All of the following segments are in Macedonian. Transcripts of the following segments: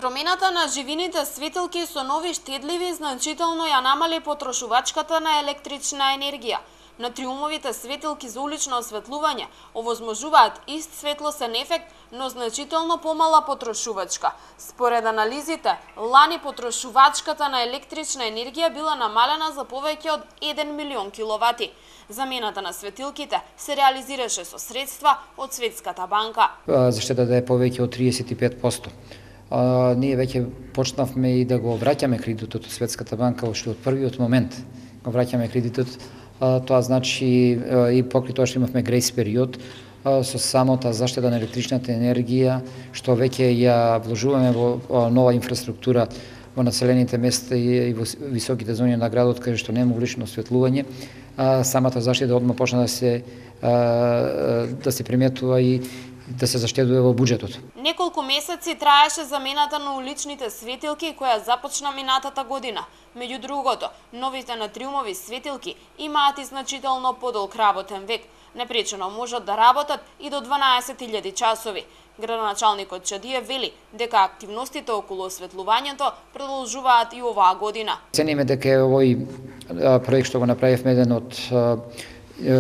Промената на живините светилки со нови штедливи значително ја намали потрошувачката на електрична енергија. Натриумовите светилки за улично осветлување овозможуваат ист светлосен ефект, но значително помала потрошувачка. Според анализите, лани потрошувачката на електрична енергија била намалена за повеќе од 1 милион киловати. Замената на светилките се реализираше со средства од Светската банка. Заштеда да е повеќе од 35%. Ние веќе почнавме и да го враќаме кредитот од Светската банка, уште од првиот момент го враќаме кредитот. Тоа значи и покрај тоа што имавме грейс период со самата заштеда на електричната енергија, што веќе ја вложуваме во нова инфраструктура во населените места и во високите зони на градот, каде што нема улично осветлување, самата заштеда одма почна да се приметува и да се заштедува во буџетот. Неколку месеци траеше замената на уличните светилки која започна минатата година. Меѓу другото, новите натриумови светилки имаат и значително подолг работен век. Непречено можат да работат и до 12.000 часови. Градоначалникот Чадиев вели дека активностите околу осветлувањето продолжуваат и оваа година. Цениме дека овој проект што го направивме еден од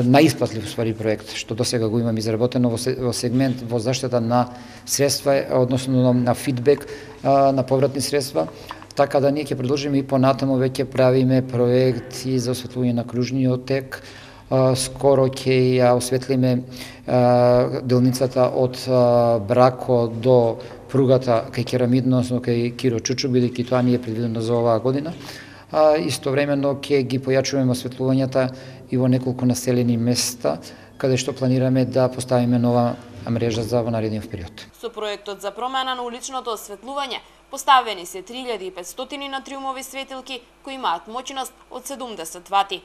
наисплатлив проект што досега го имам изработено во сегмент во заштита на средства, односно на фидбек на повратни средства, така да ние ќе продолжиме и понатаму веќе правиме проекти за осветлување на кружниот тек. Скоро ќе ја осветлиме делницата од Брако до пругата кај Керамидно, односно кај Киро Чучу, бидејќи тоа не е предвидено за оваа година. Истовремено ќе ги појачуваме осветлувањата и во неколку населени места, каде што планираме да поставиме нова мрежа за во наредниот период. Со проектот за промена на уличното осветлување поставени се 3500 натриумови светилки кои имаат моќност од 70 вати.